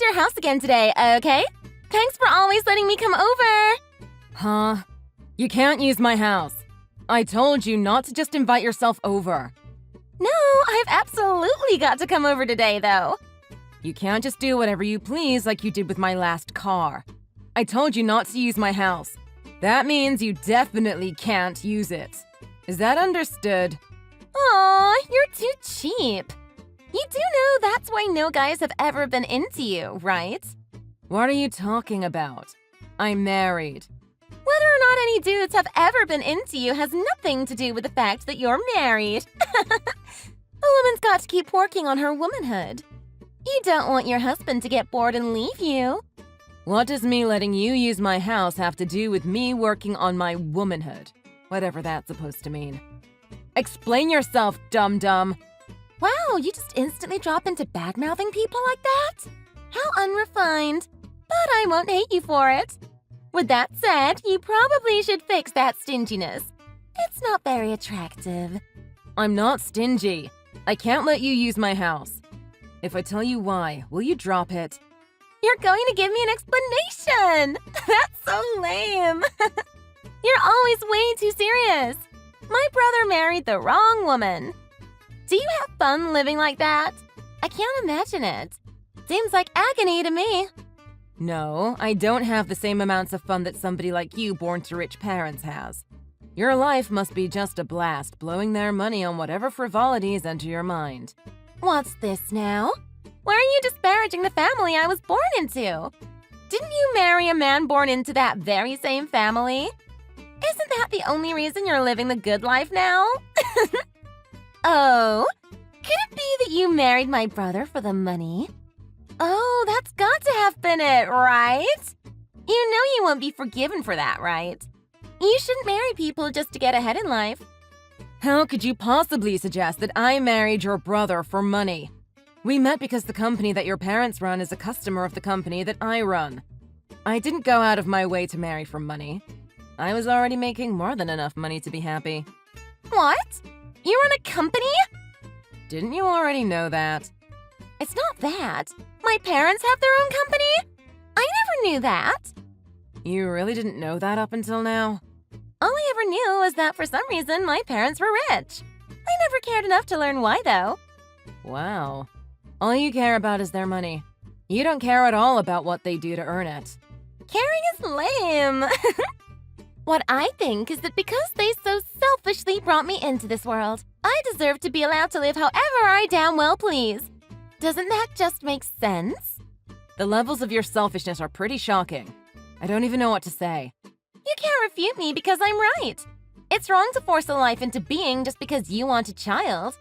use your house again today, okay? Thanks for always letting me come over. Huh? You can't use my house. I told you not to just invite yourself over. No, I've absolutely got to come over today, though. You can't just do whatever you please like you did with my last car. I told you not to use my house. That means you definitely can't use it. Is that understood? Aw, you're too cheap. You do know that's why no guys have ever been into you, right? What are you talking about? I'm married. Whether or not any dudes have ever been into you has nothing to do with the fact that you're married. A woman's got to keep working on her womanhood. You don't want your husband to get bored and leave you. What does me letting you use my house have to do with me working on my womanhood? Whatever that's supposed to mean. Explain yourself, dum-dum. Wow, you just instantly drop into bad-mouthing people like that? How unrefined. But I won't hate you for it. With that said, you probably should fix that stinginess. It's not very attractive. I'm not stingy. I can't let you use my house. If I tell you why, will you drop it? You're going to give me an explanation! That's so lame! You're always way too serious. My brother married the wrong woman. Do you have fun living like that? I can't imagine it. Seems like agony to me. No, I don't have the same amounts of fun that somebody like you born to rich parents has. Your life must be just a blast, blowing their money on whatever frivolities enter your mind. What's this now? Why are you disparaging the family I was born into? Didn't you marry a man born into that very same family? Isn't that the only reason you're living the good life now? Oh, could it be that you married my brother for the money? Oh, that's got to have been it, right? You know you won't be forgiven for that, right? You shouldn't marry people just to get ahead in life. How could you possibly suggest that I married your brother for money? We met because the company that your parents run is a customer of the company that I run. I didn't go out of my way to marry for money. I was already making more than enough money to be happy. What? You run a company? Didn't you already know that? It's not that. My parents have their own company? I never knew that. You really didn't know that up until now? All I ever knew was that for some reason my parents were rich. I never cared enough to learn why, though. Wow. All you care about is their money. You don't care at all about what they do to earn it. Caring is lame. What I think is that because they so selfishly brought me into this world, I deserve to be allowed to live however I damn well please. Doesn't that just make sense? The levels of your selfishness are pretty shocking. I don't even know what to say. You can't refute me because I'm right. It's wrong to force a life into being just because you want a child.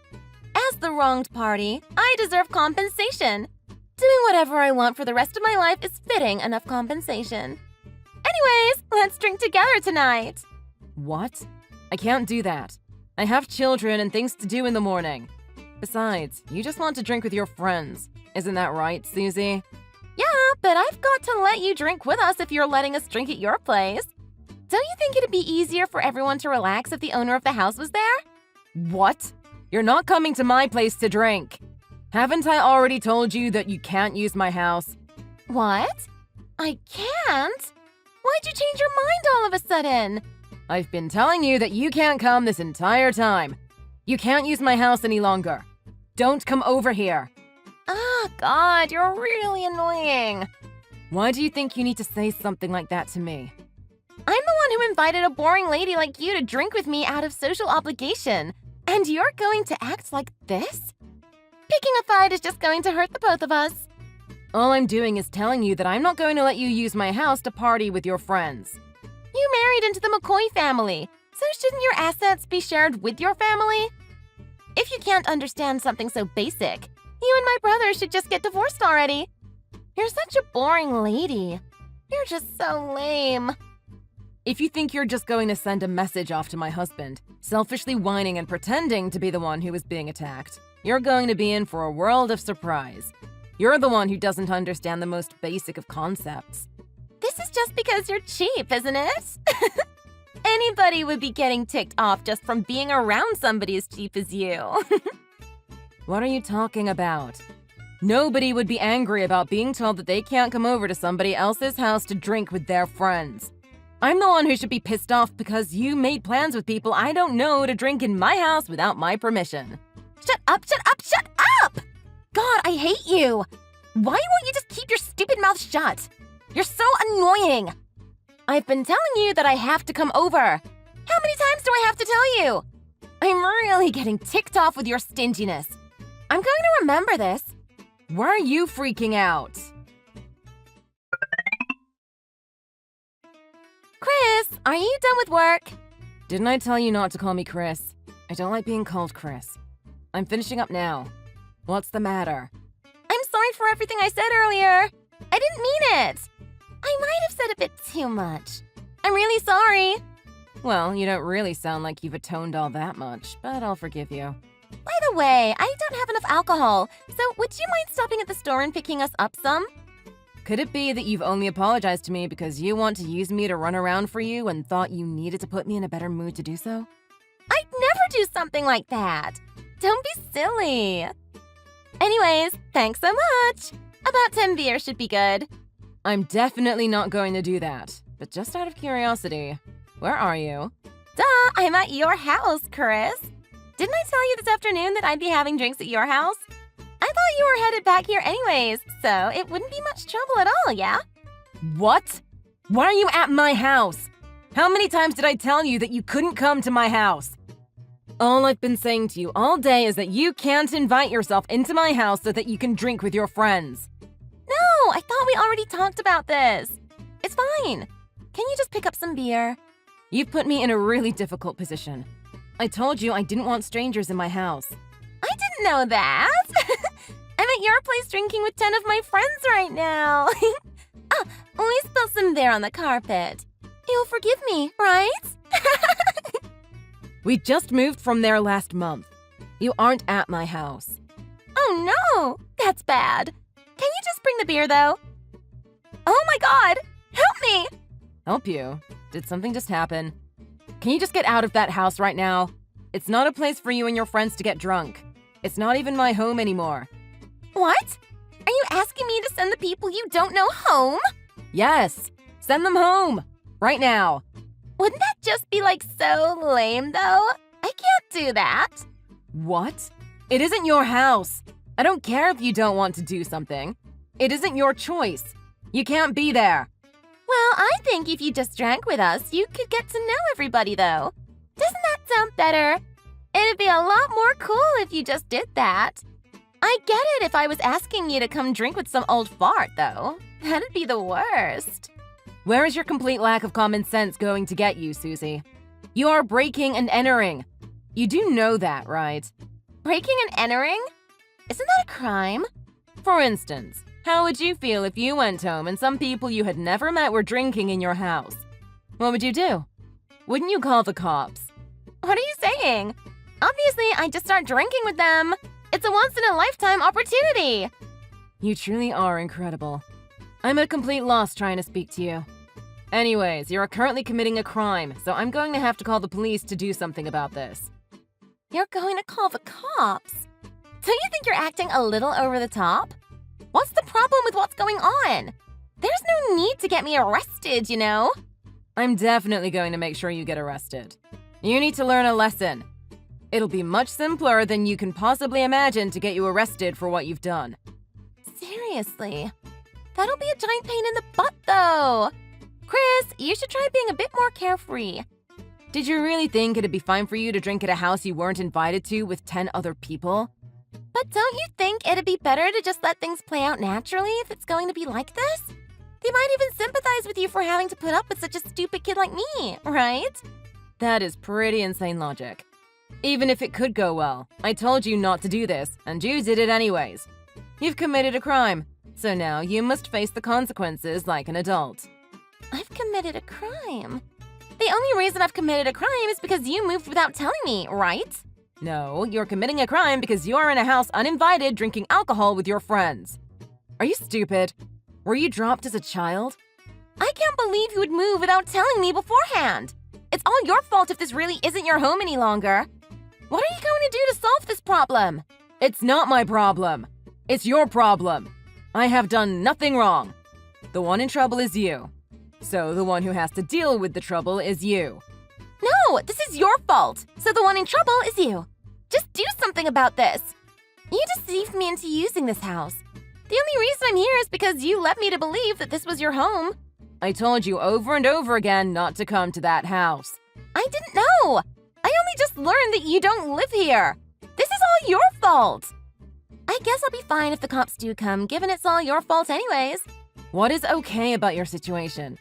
As the wronged party, I deserve compensation. Doing whatever I want for the rest of my life is fitting enough compensation. Anyways, let's drink together tonight. What? I can't do that. I have children and things to do in the morning. Besides, you just want to drink with your friends. Isn't that right, Susie? Yeah, but I've got to let you drink with us if you're letting us drink at your place. Don't you think it'd be easier for everyone to relax if the owner of the house was there? What? You're not coming to my place to drink. Haven't I already told you that you can't use my house? What? I can't? Why'd you change your mind all of a sudden? I've been telling you that you can't come this entire time. You can't use my house any longer. Don't come over here. Ah, God, you're really annoying. Why do you think you need to say something like that to me? I'm the one who invited a boring lady like you to drink with me out of social obligation. And you're going to act like this? Picking a fight is just going to hurt the both of us. All I'm doing is telling you that I'm not going to let you use my house to party with your friends. You married into the McCoy family, so shouldn't your assets be shared with your family? If you can't understand something so basic, you and my brother should just get divorced already. You're such a boring lady. You're just so lame. If you think you're just going to send a message off to my husband, selfishly whining and pretending to be the one who is being attacked, you're going to be in for a world of surprise. You're the one who doesn't understand the most basic of concepts. This is just because you're cheap, isn't it? Anybody would be getting ticked off just from being around somebody as cheap as you. What are you talking about? Nobody would be angry about being told that they can't come over to somebody else's house to drink with their friends. I'm the one who should be pissed off because you made plans with people I don't know to drink in my house without my permission. Shut up, shut up, shut up! God, I hate you! Why won't you just keep your stupid mouth shut? You're so annoying! I've been telling you that I have to come over. How many times do I have to tell you? I'm really getting ticked off with your stinginess. I'm going to remember this. Why are you freaking out? Chris, are you done with work? Didn't I tell you not to call me Chris? I don't like being called Chris. I'm finishing up now. What's the matter? I'm sorry for everything I said earlier. I didn't mean it. I might have said a bit too much. I'm really sorry. Well, you don't really sound like you've atoned all that much, but I'll forgive you. By the way, I don't have enough alcohol, so would you mind stopping at the store and picking us up some? Could it be that you've only apologized to me because you want to use me to run around for you and thought you needed to put me in a better mood to do so? I'd never do something like that. Don't be silly. Anyways, thanks so much. About 10 beers should be good. I'm definitely not going to do that. But just out of curiosity, where are you? Duh, I'm at your house, Chris. Didn't I tell you this afternoon that I'd be having drinks at your house? I thought you were headed back here anyways, so it wouldn't be much trouble at all, yeah? What? Why are you at my house? How many times did I tell you that you couldn't come to my house? All I've been saying to you all day is that you can't invite yourself into my house so that you can drink with your friends. No, I thought we already talked about this. It's fine. Can you just pick up some beer? You've put me in a really difficult position. I told you I didn't want strangers in my house. I didn't know that. I'm at your place drinking with 10 of my friends right now. We spilled some beer on the carpet. You'll forgive me, right? We just moved from there last month. You aren't at my house. Oh no, that's bad. Can you just bring the beer though? Oh my god, help me! Help you? Did something just happen? Can you just get out of that house right now? It's not a place for you and your friends to get drunk. It's not even my home anymore. What? Are you asking me to send the people you don't know home? Yes, send them home. Right now. Wouldn't that just be like so lame though? I can't do that. What? It isn't your house. I don't care if you don't want to do something. It isn't your choice. You can't be there. Well, I think if you just drank with us, you could get to know everybody though. Doesn't that sound better? It'd be a lot more cool if you just did that. I get it if I was asking you to come drink with some old fart though. That'd be the worst. Where is your complete lack of common sense going to get you, Susie? You are breaking and entering. You do know that, right? Breaking and entering? Isn't that a crime? For instance, how would you feel if you went home and some people you had never met were drinking in your house? What would you do? Wouldn't you call the cops? What are you saying? Obviously, I'd just start drinking with them. It's a once-in-a-lifetime opportunity. You truly are incredible. I'm at a complete loss trying to speak to you. Anyways, you're currently committing a crime, so I'm going to have to call the police to do something about this. You're going to call the cops? Don't you think you're acting a little over the top? What's the problem with what's going on? There's no need to get me arrested, you know? I'm definitely going to make sure you get arrested. You need to learn a lesson. It'll be much simpler than you can possibly imagine to get you arrested for what you've done. Seriously? That'll be a giant pain in the butt, though. Chris, you should try being a bit more carefree. Did you really think it'd be fine for you to drink at a house you weren't invited to with 10 other people? But don't you think it'd be better to just let things play out naturally if it's going to be like this? They might even sympathize with you for having to put up with such a stupid kid like me, right? That is pretty insane logic. Even if it could go well, I told you not to do this, and you did it anyways. You've committed a crime, so now you must face the consequences like an adult. I've committed a crime. The only reason I've committed a crime is because you moved without telling me, right? No, you're committing a crime because you are in a house uninvited drinking alcohol with your friends. Are you stupid? Were you dropped as a child? I can't believe you would move without telling me beforehand. It's all your fault if this really isn't your home any longer. What are you going to do to solve this problem? It's not my problem. It's your problem. I have done nothing wrong. The one in trouble is you. So the one who has to deal with the trouble is you. No, this is your fault. So the one in trouble is you. Just do something about this. You deceived me into using this house. The only reason I'm here is because you led me to believe that this was your home. I told you over and over again not to come to that house. I didn't know. I only just learned that you don't live here. This is all your fault. I guess I'll be fine if the cops do come, given it's all your fault anyways. What is okay about your situation?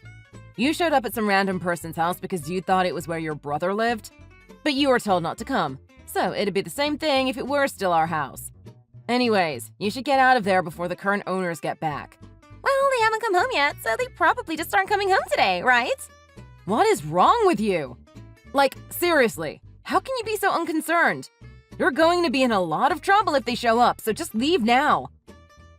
You showed up at some random person's house because you thought it was where your brother lived, but you were told not to come. So it'd be the same thing if it were still our house. Anyways, you should get out of there before the current owners get back. Well, they haven't come home yet, so they probably just aren't coming home today, right? What is wrong with you? Like, seriously, how can you be so unconcerned? You're going to be in a lot of trouble if they show up, so just leave now.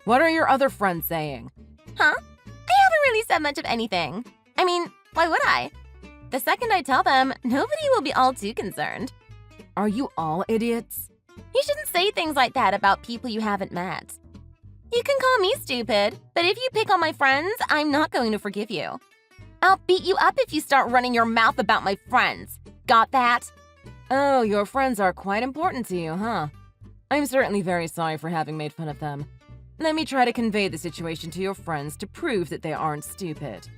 What are your other friends saying? Huh? I haven't really said much of anything. I mean, why would I? The second I tell them, nobody will be all too concerned. Are you all idiots? You shouldn't say things like that about people you haven't met. You can call me stupid, but if you pick on my friends, I'm not going to forgive you. I'll beat you up if you start running your mouth about my friends. Got that? Oh, your friends are quite important to you, huh? I'm certainly very sorry for having made fun of them. Let me try to convey the situation to your friends to prove that they aren't stupid.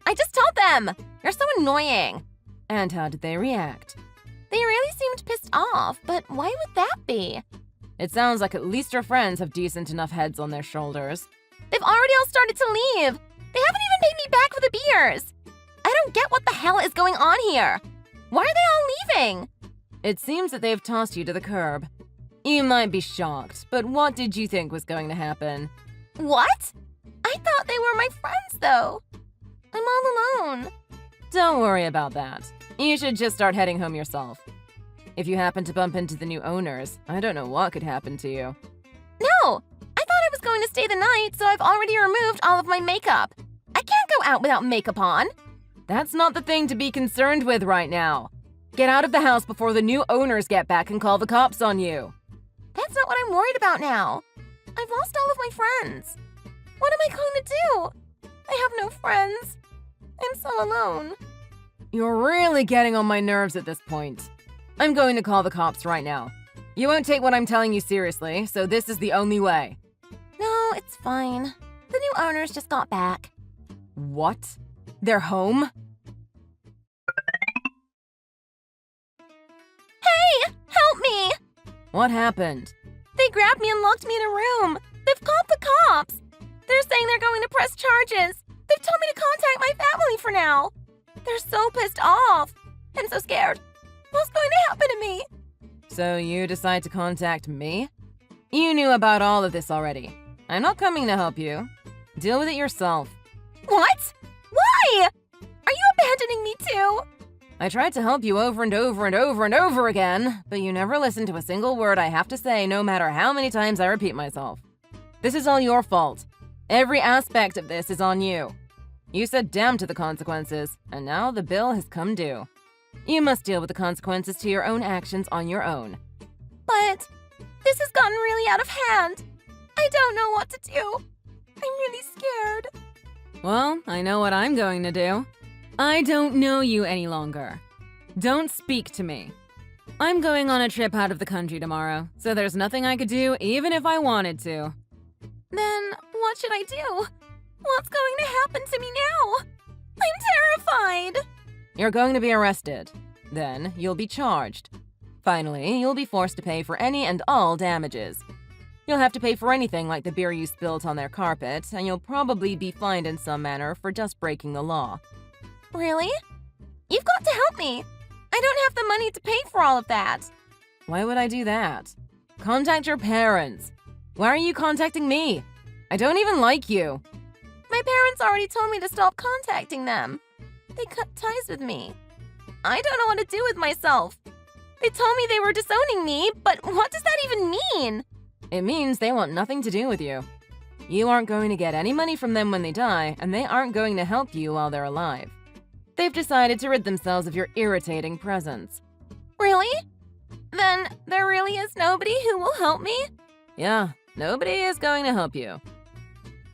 I just told them! You're so annoying. And how did they react? They really seemed pissed off, but why would that be? It sounds like at least your friends have decent enough heads on their shoulders. They've already all started to leave. They haven't even paid me back for the beers. I don't get what the hell is going on here. Why are they all leaving? It seems that they've tossed you to the curb. You might be shocked, but what did you think was going to happen? What? I thought they were my friends, though. I'm all alone. Don't worry about that. You should just start heading home yourself. If you happen to bump into the new owners, I don't know what could happen to you. No! I thought I was going to stay the night, so I've already removed all of my makeup. I can't go out without makeup on. That's not the thing to be concerned with right now. Get out of the house before the new owners get back and call the cops on you. That's not what I'm worried about now. I've lost all of my friends. What am I going to do? I have no friends. I'm so alone. You're really getting on my nerves at this point. I'm going to call the cops right now. You won't take what I'm telling you seriously, so this is the only way. No, it's fine. The new owners just got back. What? They're home? Hey! Help me! What happened? They grabbed me and locked me in a room. They've called the cops. They're saying they're going to press charges. They've told me to contact my family for now. They're so pissed off. I'm so scared. What's going to happen to me? So you decide to contact me? You knew about all of this already. I'm not coming to help you. Deal with it yourself. What? Why? Are you abandoning me too? I tried to help you over and over and over and over again, but you never listened to a single word I have to say, no matter how many times I repeat myself. This is all your fault. Every aspect of this is on you. You said damn to the consequences, and now the bill has come due. You must deal with the consequences to your own actions on your own. But this has gotten really out of hand. I don't know what to do. I'm really scared. Well, I know what I'm going to do. I don't know you any longer. Don't speak to me. I'm going on a trip out of the country tomorrow, so there's nothing I could do even if I wanted to. Then what should I do? What's going to happen to me now? I'm terrified. You're going to be arrested. Then you'll be charged. Finally, you'll be forced to pay for any and all damages. You'll have to pay for anything like the beer you spilled on their carpet, and you'll probably be fined in some manner for just breaking the law. Really? You've got to help me. I don't have the money to pay for all of that. Why would I do that? Contact your parents. Why are you contacting me? I don't even like you. My parents already told me to stop contacting them. They cut ties with me. I don't know what to do with myself. They told me they were disowning me, but what does that even mean? It means they want nothing to do with you. You aren't going to get any money from them when they die, and they aren't going to help you while they're alive. They've decided to rid themselves of your irritating presence. Really? Then there really is nobody who will help me? Yeah, nobody is going to help you.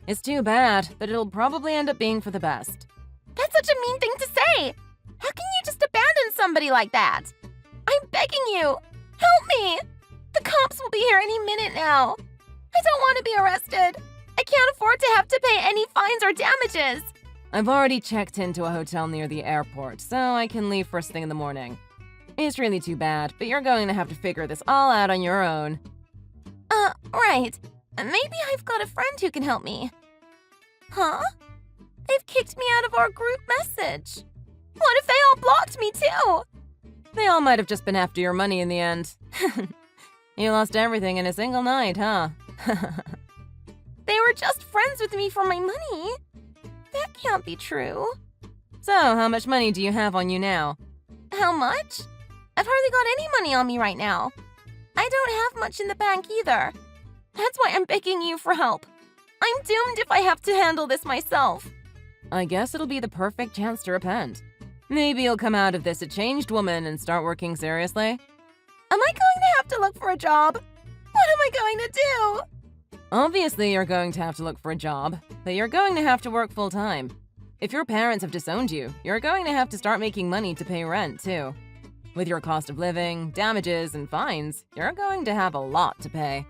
It's too bad, but it'll probably end up being for the best. That's such a mean thing to say! How can you just abandon somebody like that? I'm begging you! Help me! The cops will be here any minute now. I don't want to be arrested. I can't afford to have to pay any fines or damages. I've already checked into a hotel near the airport, so I can leave first thing in the morning. It's really too bad, but you're going to have to figure this all out on your own. Right. Maybe I've got a friend who can help me. Huh? They've kicked me out of our group message. What if they all blocked me too? They all might have just been after your money in the end. You lost everything in a single night, huh? They were just friends with me for my money. That can't be true. So, how much money do you have on you now? How much? I've hardly got any money on me right now. I don't have much in the bank either. That's why I'm begging you for help. I'm doomed if I have to handle this myself. I guess it'll be the perfect chance to repent. Maybe you'll come out of this a changed woman and start working seriously. Am I going to have to look for a job? What am I going to do? Obviously, you're going to have to look for a job, but you're going to have to work full-time. If your parents have disowned you, you're going to have to start making money to pay rent, too. With your cost of living, damages, and fines, you're going to have a lot to pay.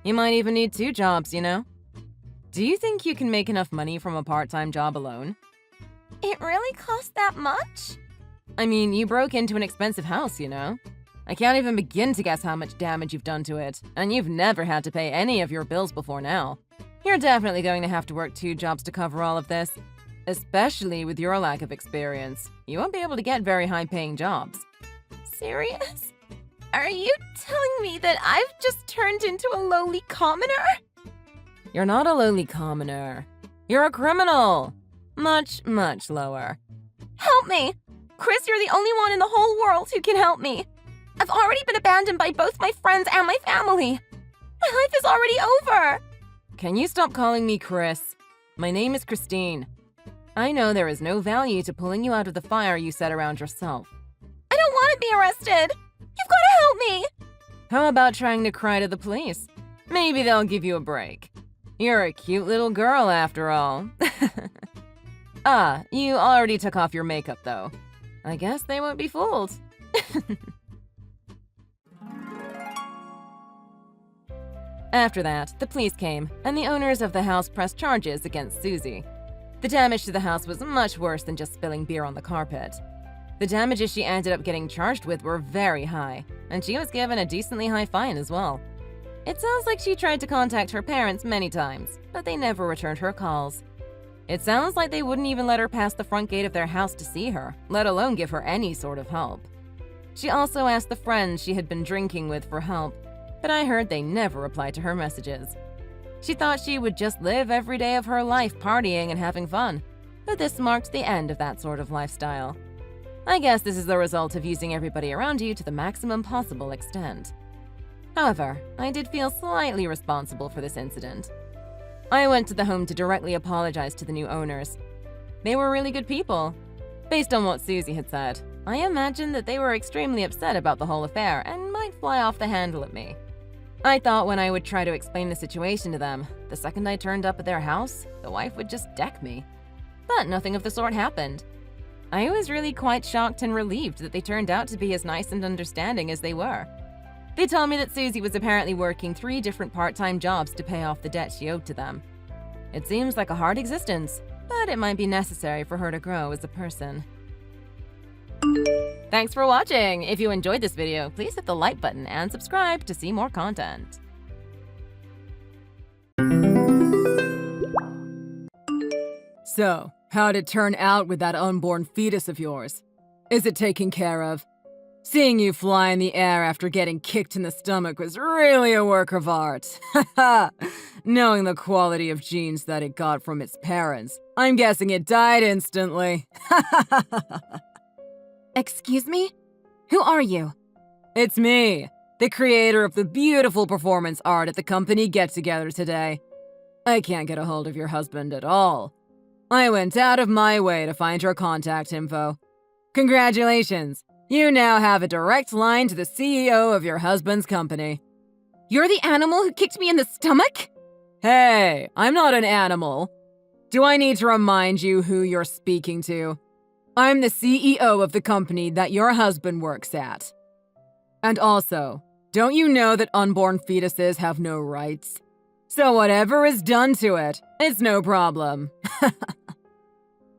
You might even need 2 jobs, you know? Do you think you can make enough money from a part-time job alone? It really costs that much? I mean, you broke into an expensive house, you know? I can't even begin to guess how much damage you've done to it, and you've never had to pay any of your bills before now. You're definitely going to have to work 2 jobs to cover all of this, especially with your lack of experience. You won't be able to get very high-paying jobs. Serious? Are you telling me that I've just turned into a lowly commoner? You're not a lowly commoner. You're a criminal. Much, much lower. Help me! Chris, you're the only one in the whole world who can help me. I've already been abandoned by both my friends and my family. My life is already over. Can you stop calling me Chris? My name is Christine. I know there is no value to pulling you out of the fire you set around yourself. I don't want to be arrested. You've got to help me. How about trying to cry to the police? Maybe they'll give you a break. You're a cute little girl after all. You already took off your makeup though. I guess they won't be fooled. After that, the police came, and the owners of the house pressed charges against Susie. The damage to the house was much worse than just spilling beer on the carpet. The damages she ended up getting charged with were very high, and she was given a decently high fine as well. It sounds like she tried to contact her parents many times, but they never returned her calls. It sounds like they wouldn't even let her pass the front gate of their house to see her, let alone give her any sort of help. She also asked the friends she had been drinking with for help, but I heard they never replied to her messages. She thought she would just live every day of her life partying and having fun, but this marked the end of that sort of lifestyle. I guess this is the result of using everybody around you to the maximum possible extent. However, I did feel slightly responsible for this incident. I went to the home to directly apologize to the new owners. They were really good people. Based on what Susie had said, I imagined that they were extremely upset about the whole affair and might fly off the handle at me. I thought when I would try to explain the situation to them, the second I turned up at their house, the wife would just deck me. But nothing of the sort happened. I was really quite shocked and relieved that they turned out to be as nice and understanding as they were. They told me that Susie was apparently working 3 different part-time jobs to pay off the debt she owed to them. It seems like a hard existence, but it might be necessary for her to grow as a person. Thanks for watching! If you enjoyed this video, please hit the like button and subscribe to see more content. So, how'd it turn out with that unborn fetus of yours? Is it taken care of? Seeing you fly in the air after getting kicked in the stomach was really a work of art. Haha! Knowing the quality of genes that it got from its parents, I'm guessing it died instantly. Excuse me? Who are you? It's me, the creator of the beautiful performance art at the company get-together today. I can't get a hold of your husband at all. I went out of my way to find your contact info. Congratulations! You now have a direct line to the CEO of your husband's company. You're the animal who kicked me in the stomach? Hey, I'm not an animal. Do I need to remind you who you're speaking to? I'm the CEO of the company that your husband works at. And also, don't you know that unborn fetuses have no rights? So whatever is done to it, it's no problem.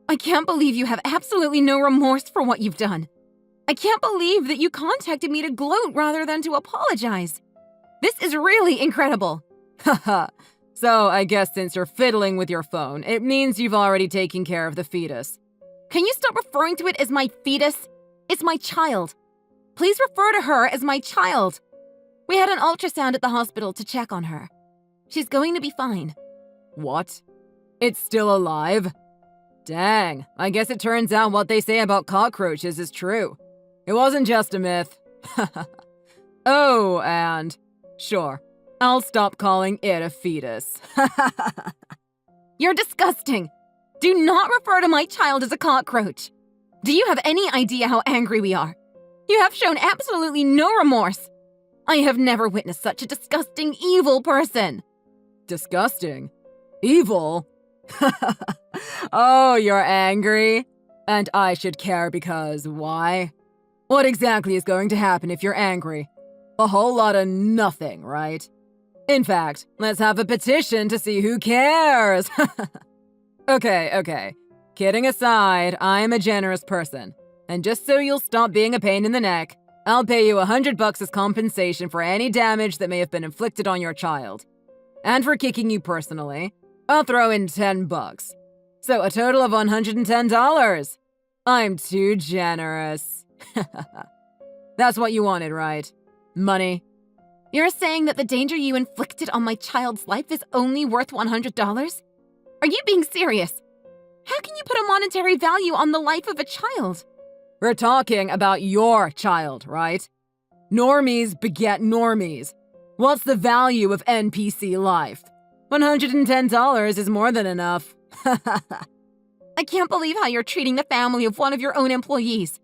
I can't believe you have absolutely no remorse for what you've done. I can't believe that you contacted me to gloat rather than to apologize. This is really incredible. Haha. So I guess since you're fiddling with your phone, it means you've already taken care of the fetus. Can you stop referring to it as my fetus? It's my child. Please refer to her as my child. We had an ultrasound at the hospital to check on her. She's going to be fine. What? It's still alive? Dang, I guess it turns out what they say about cockroaches is true. It wasn't just a myth. Oh, and sure, I'll stop calling it a fetus. You're disgusting. Do not refer to my child as a cockroach. Do you have any idea how angry we are? You have shown absolutely no remorse. I have never witnessed such a disgusting, evil person. Disgusting? Evil? Oh, you're angry? And I should care because why? What exactly is going to happen if you're angry? A whole lot of nothing, right? In fact, let's have a petition to see who cares. Okay. Kidding aside, I'm a generous person. And just so you'll stop being a pain in the neck, I'll pay you $100 as compensation for any damage that may have been inflicted on your child. And for kicking you personally, I'll throw in $10. So a total of $110. I'm too generous. That's what you wanted, right? Money? You're saying that the danger you inflicted on my child's life is only worth $100? Are you being serious? How can you put a monetary value on the life of a child? We're talking about your child, right? Normies beget normies. What's the value of NPC life? $110 is more than enough. I can't believe how you're treating the family of one of your own employees.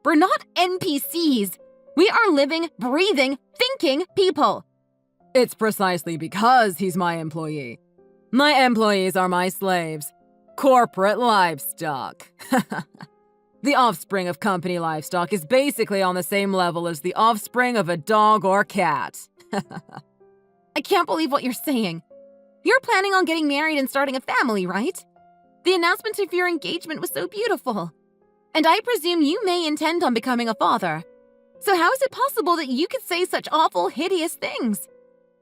We're not NPCs. We are living, breathing, thinking people. It's precisely because he's my employee. My employees are my slaves. Corporate livestock. The offspring of company livestock is basically on the same level as the offspring of a dog or cat. I can't believe what you're saying. You're planning on getting married and starting a family, right? The announcement of your engagement was so beautiful. And I presume you may intend on becoming a father. So how is it possible that you could say such awful, hideous things?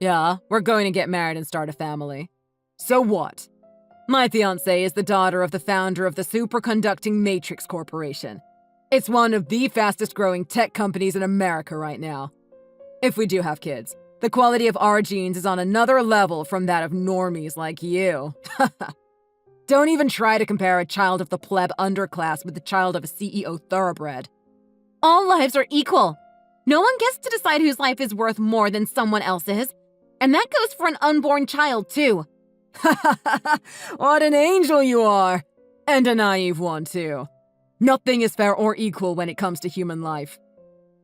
Yeah, we're going to get married and start a family. So what? My fiancée is the daughter of the founder of the Superconducting Matrix Corporation. It's one of the fastest-growing tech companies in America right now. If we do have kids, the quality of our genes is on another level from that of normies like you. Don't even try to compare a child of the pleb underclass with the child of a CEO thoroughbred. All lives are equal. No one gets to decide whose life is worth more than someone else's. And that goes for an unborn child, too. What an angel you are! And a naive one, too. Nothing is fair or equal when it comes to human life.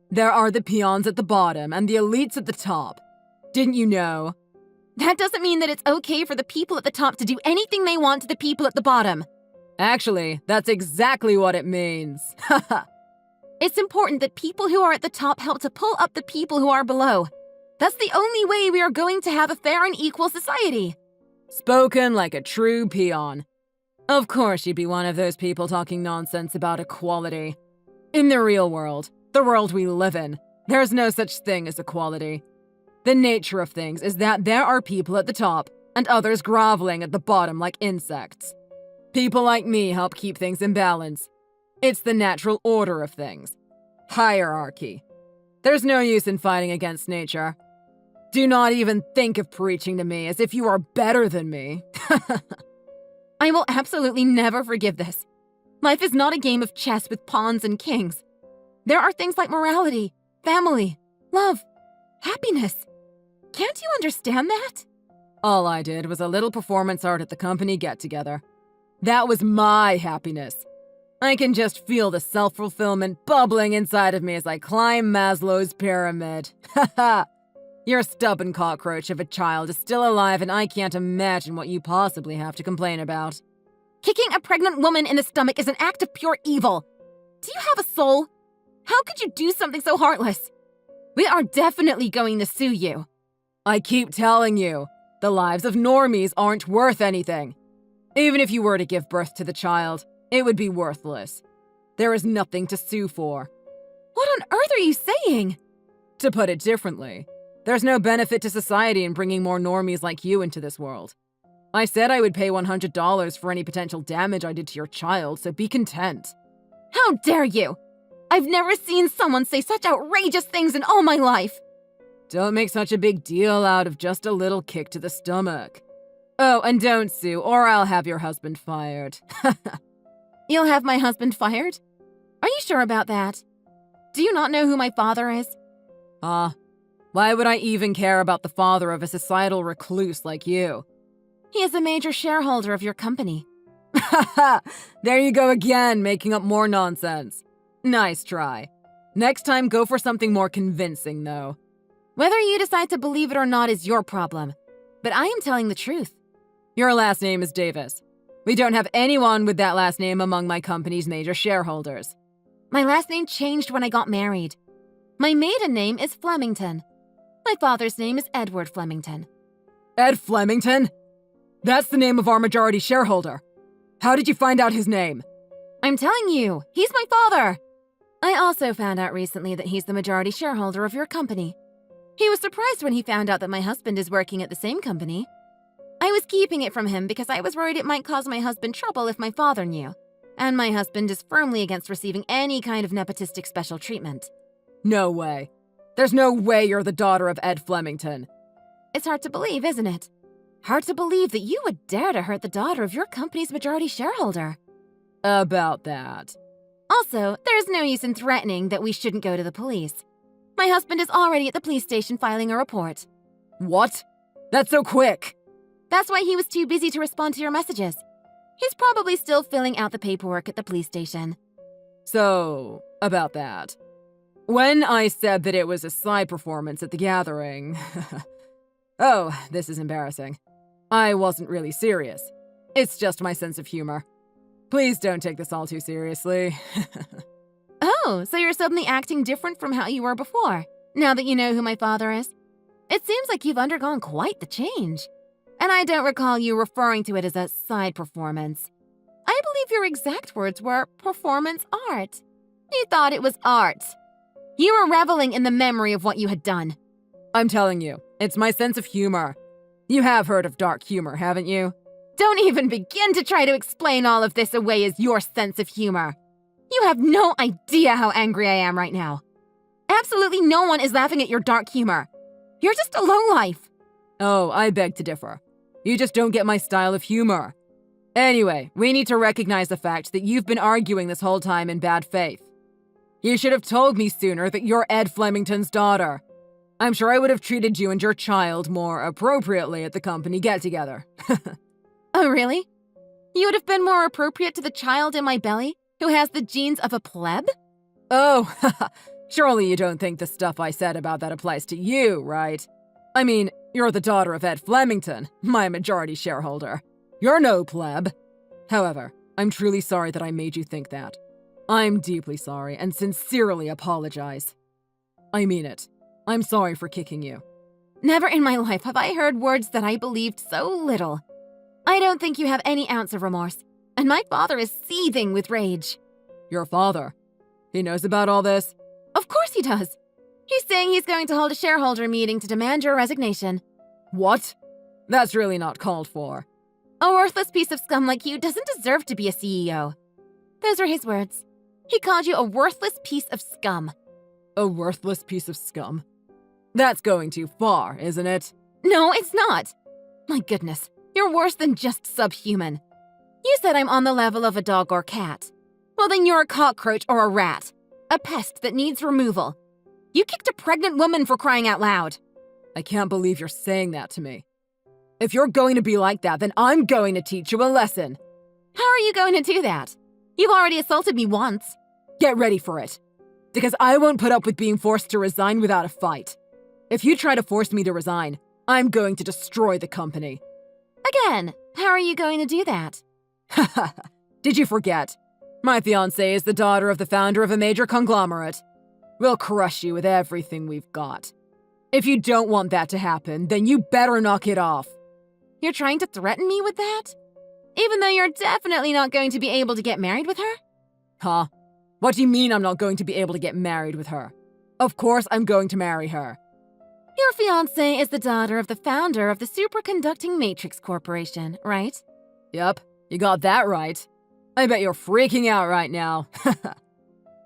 There are the peons at the bottom and the elites at the top. Didn't you know? That doesn't mean that it's okay for the people at the top to do anything they want to the people at the bottom. Actually, that's exactly what it means. It's important that people who are at the top help to pull up the people who are below. That's the only way we are going to have a fair and equal society. Spoken like a true peon. Of course you'd be one of those people talking nonsense about equality. In the real world, the world we live in, there's no such thing as equality. The nature of things is that there are people at the top and others groveling at the bottom like insects. People like me help keep things in balance. It's the natural order of things. Hierarchy. There's no use in fighting against nature. Do not even think of preaching to me as if you are better than me. I will absolutely never forgive this. Life is not a game of chess with pawns and kings. There are things like morality, family, love, happiness. Can't you understand that? All I did was a little performance art at the company get-together. That was my happiness. I can just feel the self-fulfillment bubbling inside of me as I climb Maslow's pyramid. Haha. Your stubborn cockroach of a child is still alive, and I can't imagine what you possibly have to complain about. Kicking a pregnant woman in the stomach is an act of pure evil. Do you have a soul? How could you do something so heartless? We are definitely going to sue you. I keep telling you, the lives of normies aren't worth anything. Even if you were to give birth to the child, it would be worthless. There is nothing to sue for. What on earth are you saying? To put it differently, there's no benefit to society in bringing more normies like you into this world. I said I would pay $100 for any potential damage I did to your child, so be content. How dare you! I've never seen someone say such outrageous things in all my life! Don't make such a big deal out of just a little kick to the stomach. Oh, and don't sue, or I'll have your husband fired. You'll have my husband fired? Are you sure about that? Do you not know who my father is? Why would I even care about the father of a societal recluse like you? He is a major shareholder of your company. Haha! There you go again, making up more nonsense. Nice try. Next time, go for something more convincing, though. Whether you decide to believe it or not is your problem. But I am telling the truth. Your last name is Davis. We don't have anyone with that last name among my company's major shareholders. My last name changed when I got married. My maiden name is Flemington. My father's name is Edward Flemington. Ed Flemington? That's the name of our majority shareholder. How did you find out his name? I'm telling you, he's my father. I also found out recently that he's the majority shareholder of your company. He was surprised when he found out that my husband is working at the same company. I was keeping it from him because I was worried it might cause my husband trouble if my father knew. And my husband is firmly against receiving any kind of nepotistic special treatment. No way. There's no way you're the daughter of Ed Flemington. It's hard to believe, isn't it? Hard to believe that you would dare to hurt the daughter of your company's majority shareholder. About that. Also, there's no use in threatening that we shouldn't go to the police. My husband is already at the police station filing a report. What? That's so quick! That's why he was too busy to respond to your messages. He's probably still filling out the paperwork at the police station. So, about that. When I said that it was a side performance at the gathering... Oh, this is embarrassing. I wasn't really serious. It's just my sense of humor. Please don't take this all too seriously. Oh, so you're suddenly acting different from how you were before, now that you know who my father is? It seems like you've undergone quite the change. And I don't recall you referring to it as a side performance. I believe your exact words were performance art. You thought it was art. You were reveling in the memory of what you had done. I'm telling you, it's my sense of humor. You have heard of dark humor, haven't you? Don't even begin to try to explain all of this away as your sense of humor. You have no idea how angry I am right now. Absolutely no one is laughing at your dark humor. You're just a lowlife. Oh, I beg to differ. You just don't get my style of humor. Anyway, we need to recognize the fact that you've been arguing this whole time in bad faith. You should have told me sooner that you're Ed Flemington's daughter. I'm sure I would have treated you and your child more appropriately at the company get-together. Oh, really? You would have been more appropriate to the child in my belly, who has the genes of a pleb? Oh, surely you don't think the stuff I said about that applies to you, right? I mean, you're the daughter of Ed Flemington, my majority shareholder. You're no pleb. However, I'm truly sorry that I made you think that. I'm deeply sorry and sincerely apologize. I mean it. I'm sorry for kicking you. Never in my life have I heard words that I believed so little. I don't think you have any ounce of remorse, and my father is seething with rage. Your father? He knows about all this? Of course he does. He's saying he's going to hold a shareholder meeting to demand your resignation. What? That's really not called for. A worthless piece of scum like you doesn't deserve to be a CEO. Those are his words. He called you a worthless piece of scum. A worthless piece of scum? That's going too far, isn't it? No, it's not. My goodness, you're worse than just subhuman. You said I'm on the level of a dog or cat. Well, then you're a cockroach or a rat. A pest that needs removal. You kicked a pregnant woman for crying out loud. I can't believe you're saying that to me. If you're going to be like that, then I'm going to teach you a lesson. How are you going to do that? You've already assaulted me once. Get ready for it. Because I won't put up with being forced to resign without a fight. If you try to force me to resign, I'm going to destroy the company. Again, how are you going to do that? Did you forget? My fiancée is the daughter of the founder of a major conglomerate. We'll crush you with everything we've got. If you don't want that to happen, then you better knock it off. You're trying to threaten me with that? Even though you're definitely not going to be able to get married with her? Huh? What do you mean I'm not going to be able to get married with her? Of course I'm going to marry her. Your fiancée is the daughter of the founder of the Superconducting Matrix Corporation, right? Yep, you got that right. I bet you're freaking out right now.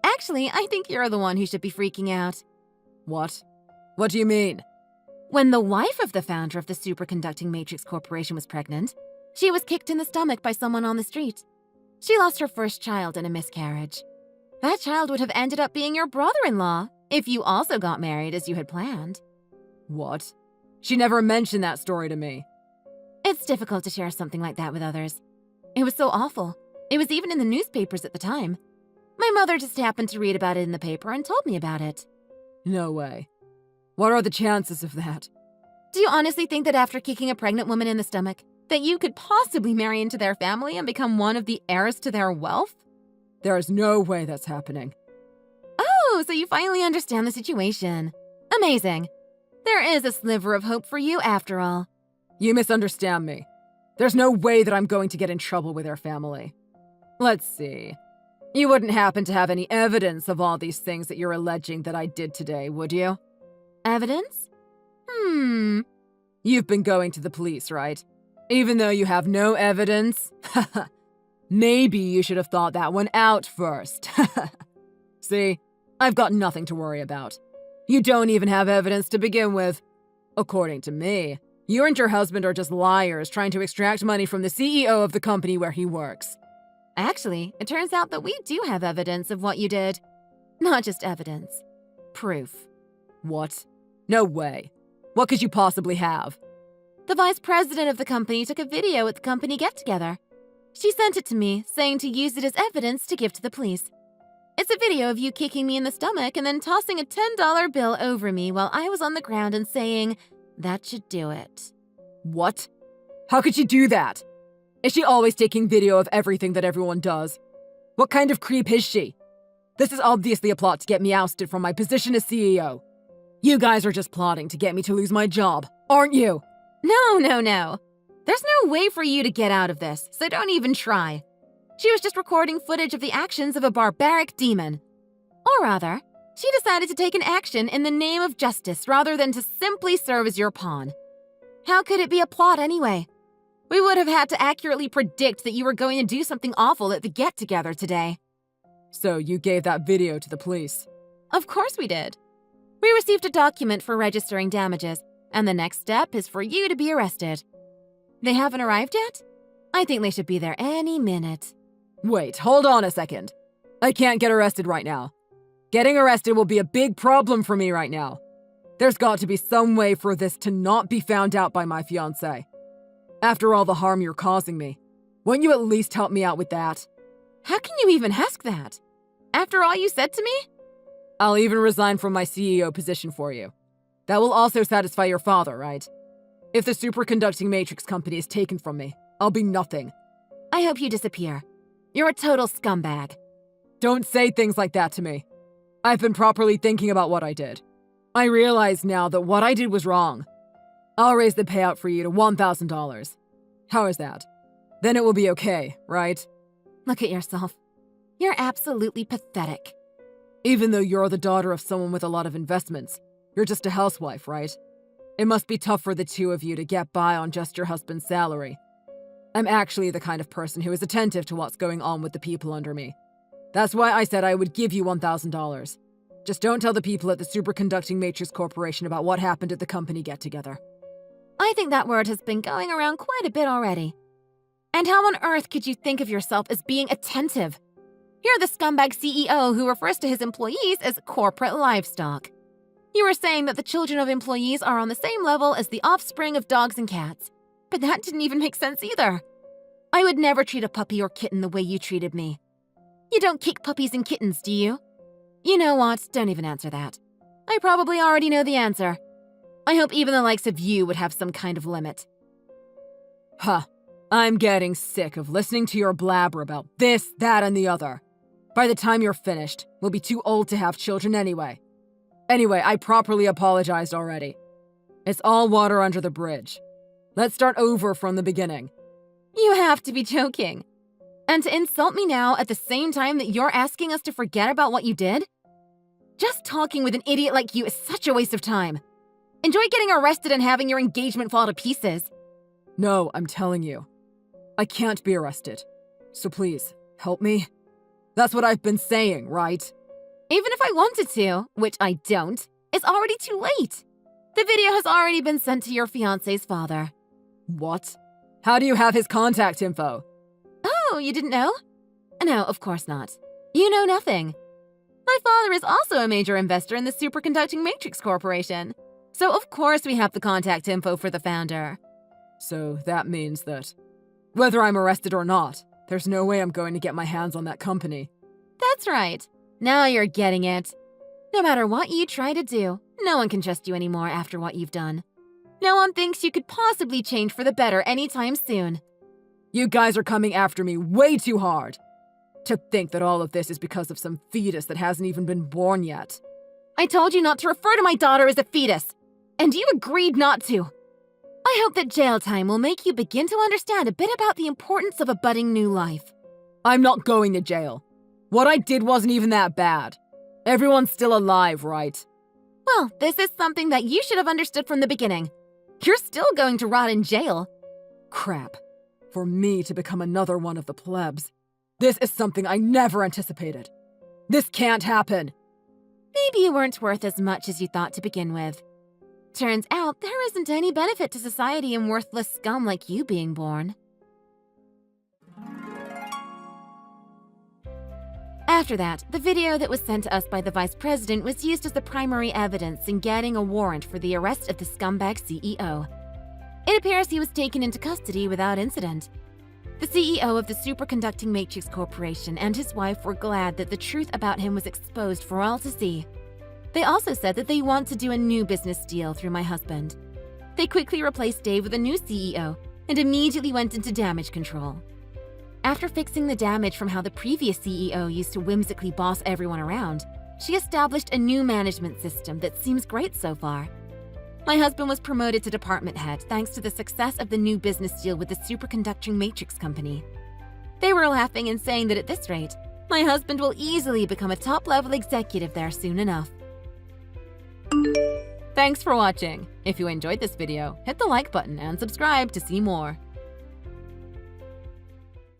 Actually, I think you're the one who should be freaking out. What? What do you mean? When the wife of the founder of the Superconducting Matrix Corporation was pregnant, she was kicked in the stomach by someone on the street. She lost her first child in a miscarriage. That child would have ended up being your brother-in-law if you also got married as you had planned. What? She never mentioned that story to me. It's difficult to share something like that with others. It was so awful. It was even in the newspapers at the time. My mother just happened to read about it in the paper and told me about it. No way. What are the chances of that? Do you honestly think that after kicking a pregnant woman in the stomach, that you could possibly marry into their family and become one of the heirs to their wealth? There's no way that's happening. Oh, so you finally understand the situation. Amazing. There is a sliver of hope for you after all. You misunderstand me. There's no way that I'm going to get in trouble with their family. Let's see. You wouldn't happen to have any evidence of all these things that you're alleging that I did today, would you? Evidence? You've been going to the police, right? Even though you have no evidence? Maybe you should have thought that one out first. See, I've got nothing to worry about. You don't even have evidence to begin with. According to me, you and your husband are just liars trying to extract money from the CEO of the company where he works. Actually, it turns out that we do have evidence of what you did. Not just evidence. Proof. What? No way. What could you possibly have? The vice president of the company took a video at the company get-together. She sent it to me, saying to use it as evidence to give to the police. It's a video of you kicking me in the stomach and then tossing a $10 bill over me while I was on the ground and saying, "That should do it." What? How could she do that? Is she always taking video of everything that everyone does? What kind of creep is she? This is obviously a plot to get me ousted from my position as CEO. You guys are just plotting to get me to lose my job, aren't you? No. There's no way for you to get out of this, so don't even try. She was just recording footage of the actions of a barbaric demon. Or rather, she decided to take an action in the name of justice rather than to simply serve as your pawn. How could it be a plot anyway? We would have had to accurately predict that you were going to do something awful at the get-together today. So you gave that video to the police? Of course we did. We received a document for registering damages, and the next step is for you to be arrested. They haven't arrived yet? I think they should be there any minute. Wait, hold on a second. I can't get arrested right now. Getting arrested will be a big problem for me right now. There's got to be some way for this to not be found out by my fiancé. After all the harm you're causing me, won't you at least help me out with that? How can you even ask that? After all you said to me? I'll even resign from my CEO position for you. That will also satisfy your father, right? If the Superconducting Matrix company is taken from me, I'll be nothing. I hope you disappear. You're a total scumbag. Don't say things like that to me. I've been properly thinking about what I did. I realize now that what I did was wrong. I'll raise the payout for you to $1,000. How is that? Then it will be okay, right? Look at yourself. You're absolutely pathetic. Even though you're the daughter of someone with a lot of investments, you're just a housewife, right? It must be tough for the two of you to get by on just your husband's salary. I'm actually the kind of person who is attentive to what's going on with the people under me. That's why I said I would give you $1,000. Just don't tell the people at the Superconducting Matrix Corporation about what happened at the company get-together. I think that word has been going around quite a bit already. And how on earth could you think of yourself as being attentive? You're the scumbag CEO who refers to his employees as corporate livestock. You were saying that the children of employees are on the same level as the offspring of dogs and cats. But that didn't even make sense either. I would never treat a puppy or kitten the way you treated me. You don't kick puppies and kittens, do you? You know what? Don't even answer that. I probably already know the answer. I hope even the likes of you would have some kind of limit. Huh. I'm getting sick of listening to your blabber about this, that, and the other. By the time you're finished, we'll be too old to have children anyway. Anyway, I properly apologized already. It's all water under the bridge. Let's start over from the beginning. You have to be joking. And to insult me now at the same time that you're asking us to forget about what you did? Just talking with an idiot like you is such a waste of time. Enjoy getting arrested and having your engagement fall to pieces. No, I'm telling you. I can't be arrested. So please, help me. That's what I've been saying, right? Even if I wanted to, which I don't, it's already too late. The video has already been sent to your fiancé's father. What? How do you have his contact info? Oh, you didn't know? No, of course not. You know nothing. My father is also a major investor in the Superconducting Matrix Corporation. So of course we have the contact info for the founder. So that means that, whether I'm arrested or not, there's no way I'm going to get my hands on that company. That's right. Now you're getting it. No matter what you try to do, no one can trust you anymore after what you've done. No one thinks you could possibly change for the better anytime soon. You guys are coming after me way too hard. To think that all of this is because of some fetus that hasn't even been born yet. I told you not to refer to my daughter as a fetus, and you agreed not to. I hope that jail time will make you begin to understand a bit about the importance of a budding new life. I'm not going to jail. What I did wasn't even that bad. Everyone's still alive, right? Well, this is something that you should have understood from the beginning. You're still going to rot in jail. Crap. For me to become another one of the plebs. This is something I never anticipated. This can't happen. Maybe you weren't worth as much as you thought to begin with. Turns out there isn't any benefit to society in worthless scum like you being born. After that, the video that was sent to us by the vice president was used as the primary evidence in getting a warrant for the arrest of the scumbag CEO. It appears he was taken into custody without incident. The CEO of the Superconducting Matrix Corporation and his wife were glad that the truth about him was exposed for all to see. They also said that they want to do a new business deal through my husband. They quickly replaced Dave with a new CEO and immediately went into damage control. After fixing the damage from how the previous CEO used to whimsically boss everyone around, she established a new management system that seems great so far. My husband was promoted to department head thanks to the success of the new business deal with the Superconducting Matrix Company. They were laughing and saying that at this rate, my husband will easily become a top-level executive there soon enough. Thanks for watching. If you enjoyed this video, hit the like button and subscribe to see more.